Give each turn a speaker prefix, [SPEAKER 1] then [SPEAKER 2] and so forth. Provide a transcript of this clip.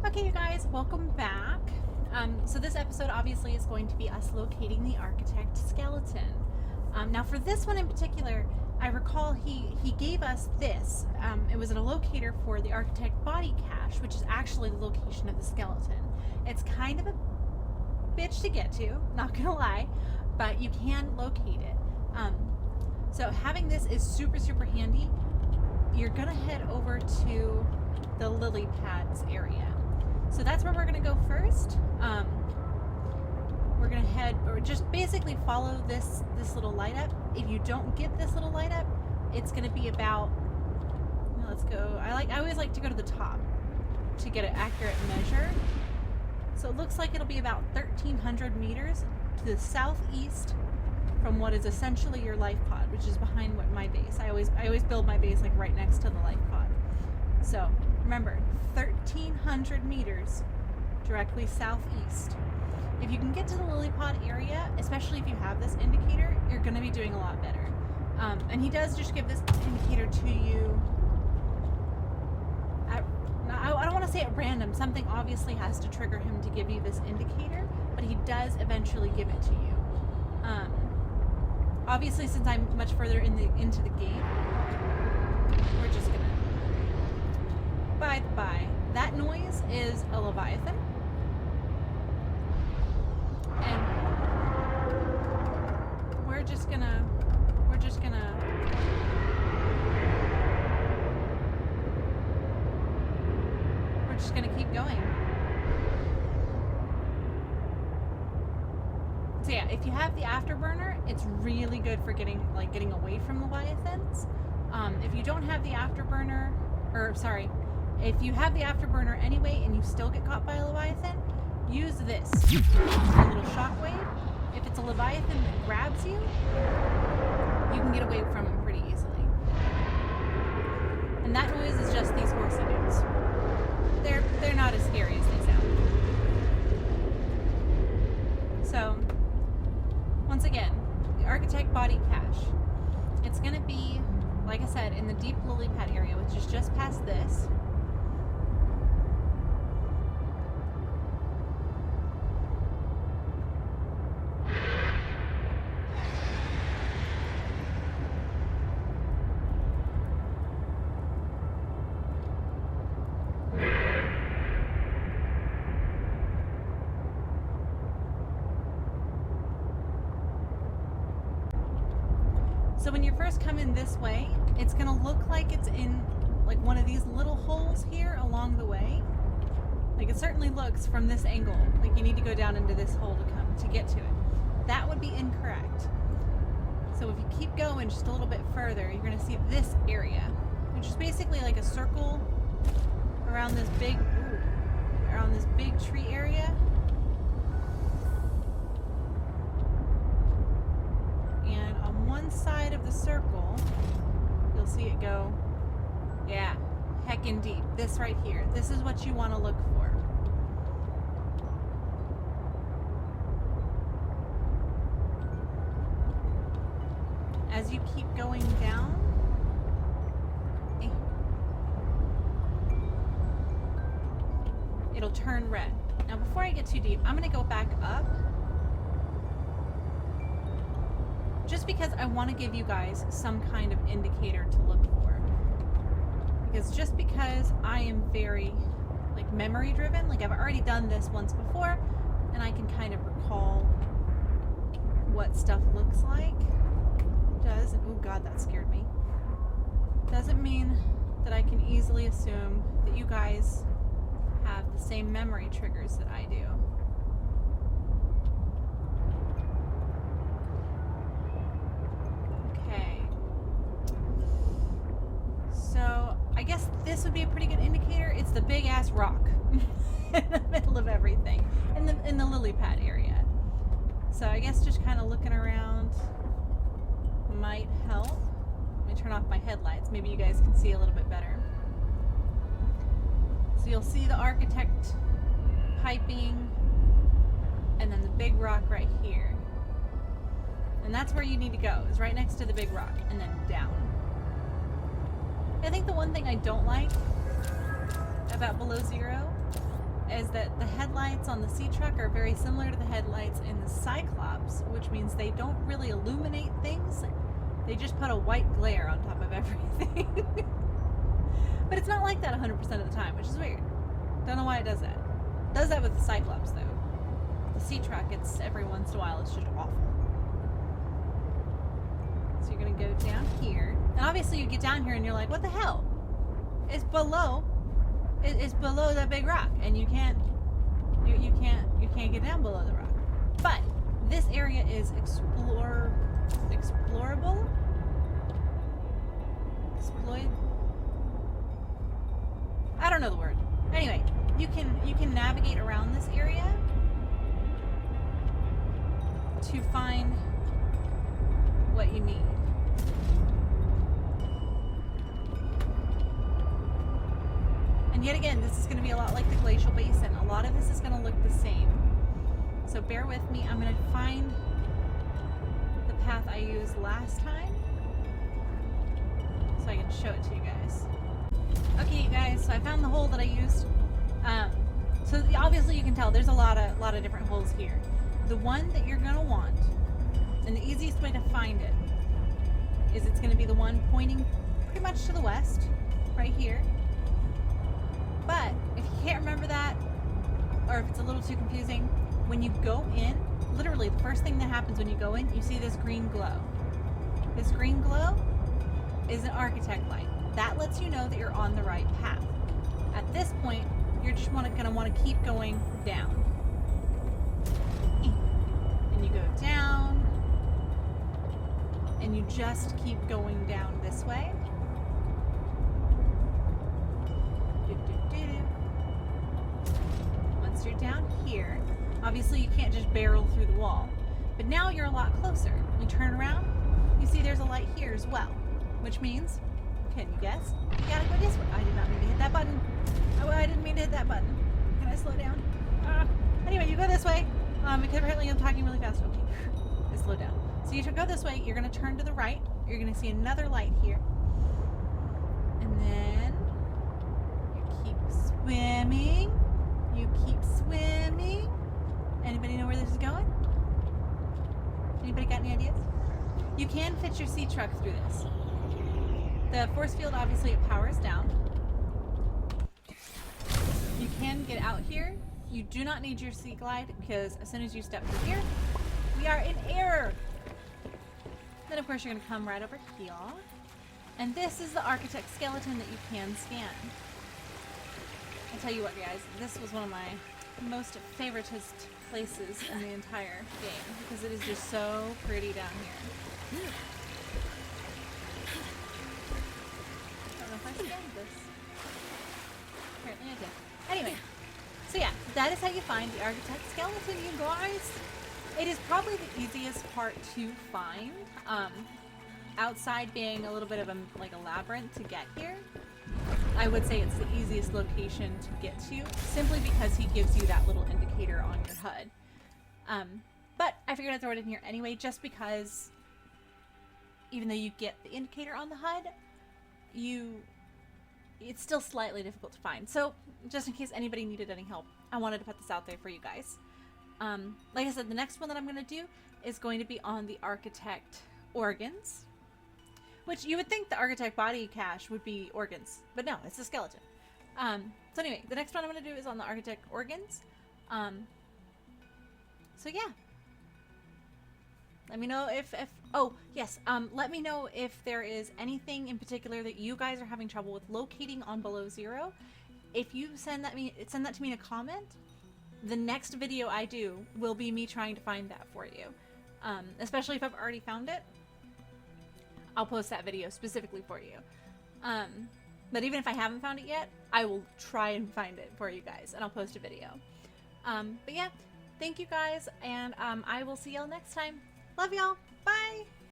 [SPEAKER 1] Okay, you guys, welcome back. So this episode obviously is going to be us locating the architect skeleton. Now for this one in particular, I recall he gave us this. It was a locator for the architect body cache, which is actually the location of the skeleton. It's kind of a bitch to get to, not gonna lie, but you can locate it. So having this is super, super handy. You're gonna head over to the lily pads area. So that's where we're gonna go first. We're gonna head, or just basically follow this little light up. If you don't get this little light up, it's gonna be about, let's go, I always like to go to the top to get an accurate measure. So it looks like it'll be about 1,300 meters to the southeast from what is essentially your life pod, which is behind my base. I always build my base like right next to the life pod. So remember, 1,300 meters directly southeast. If you can get to the lily pod area, especially if you have this indicator, you're going to be doing a lot better. And he does just give this indicator to you I don't want to say at random. Something obviously has to trigger him to give you this indicator, but he does eventually give it to you. Obviously, since I'm much further into the game, we're just gonna. By the by, that noise is a leviathan, and we're just gonna keep going. So yeah, if you have the afterburner, it's really good for getting away from leviathans. If you don't have the afterburner, if you have the afterburner anyway and you still get caught by a leviathan, use this. A little shockwave. If it's a leviathan that grabs you, you can get away from him pretty easily. And that noise is just these horsey dudes. They're not as scary as they sound. So, once again, the architect body cache. It's going to be, like I said, in the deep lily pad area, which is just past this. So when you're first coming this way, it's going to look like it's in like one of these little holes here along the way. Like it certainly looks from this angle like you need to go down into this hole to get to it. That would be incorrect. So if you keep going just a little bit further, you're going to see this area, which is basically like a circle around this big tree area. One side of the circle, you'll see it go, yeah, heckin' deep. This right here. This is what you want to look for. As you keep going down, it'll turn red. Now before I get too deep, I'm going to go back up. Just because I want to give you guys some kind of indicator to look for. Because just because I am very memory driven, I've already done this once before, and I can kind of recall what stuff looks like. Oh god, that scared me. Doesn't mean that I can easily assume that you guys have the same memory triggers that I do. I guess this would be a pretty good indicator. It's the big ass rock in the middle of everything in the lily pad area. So I guess just kind of looking around might help. Let me turn off my headlights. Maybe you guys can see a little bit better. So you'll see the architect piping and then the big rock right here. And that's where you need to go, is right next to the big rock and then down. I think the one thing I don't like about Below Zero is that the headlights on the sea truck are very similar to the headlights in the Cyclops, which means they don't really illuminate things. They just put a white glare on top of everything. But it's not like that 100% of the time, which is weird. Don't know why it does that. It does that with the Cyclops, though. The sea truck, it's every once in a while, it's just awful. So you're gonna go down here. And obviously you get down here and you're like, what the hell? It's below. It's below that big rock, and you can't get down below the rock. But this area is explorable. I don't know the word. Anyway, you can navigate around this area to find what you need. And yet again, this is going to be a lot like the glacial basin. A lot of this is going to look the same. So bear with me. I'm going to find the path I used last time so I can show it to you guys. Okay, you guys, so I found the hole that I used. So obviously you can tell there's a lot of different holes here. The one that you're going to want, and the easiest way to find it, is it's going to be the one pointing pretty much to the west, right here. But if you can't remember that, or if it's a little too confusing, when you go in, literally the first thing that happens when you go in, you see this green glow. This green glow is an architect light. That lets you know that you're on the right path. At this point, you're just gonna want to keep going down. And you go down, and you just keep going down this way. Once you're down here, obviously you can't just barrel through the wall, but now you're a lot closer. You turn around, you see there's a light here as well, which means, can you guess? You gotta go this way. I did not mean to hit that button. Oh, I didn't mean to hit that button. Can I slow down? Anyway, you go this way, because apparently I'm talking really fast. Okay, I slowed down. So you go this way, you're gonna turn to the right, you're gonna see another light here, and then you keep swimming. You keep swimming. Anybody know where this is going? Anybody got any ideas? You can fit your sea truck through this. The force field, obviously, it powers down. You can get out here. You do not need your sea glide, because as soon as you step through here, we are in air. Then, of course, you're going to come right over here. And this is the architect skeleton that you can scan. I'll tell you what, guys, this was one of my most favoritist places in the entire game, because it is just so pretty down here. I don't know if I scanned this. Apparently I did. Anyway, so yeah, that is how you find the architect skeleton, you guys. It is probably the easiest part to find, outside being a little bit of a labyrinth to get here. I would say it's the easiest location to get to, simply because he gives you that little indicator on your HUD. But I figured I'd throw it in here anyway, just because even though you get the indicator on the HUD, it's still slightly difficult to find. So just in case anybody needed any help, I wanted to put this out there for you guys. Like I said, the next one that I'm going to do is going to be on the architect organs. Which you would think the architect body cache would be organs, but no, it's a skeleton. So anyway, the next one I'm going to do is on the architect organs. So yeah. Let me know if oh, yes, let me know if there is anything in particular that you guys are having trouble with locating on Below Zero. If you send that to me in a comment, the next video I do will be me trying to find that for you. Especially if I've already found it. I'll post that video specifically for you. But even if I haven't found it yet, I will try and find it for you guys, and I'll post a video. But yeah, thank you guys, and I will see y'all next time. Love y'all!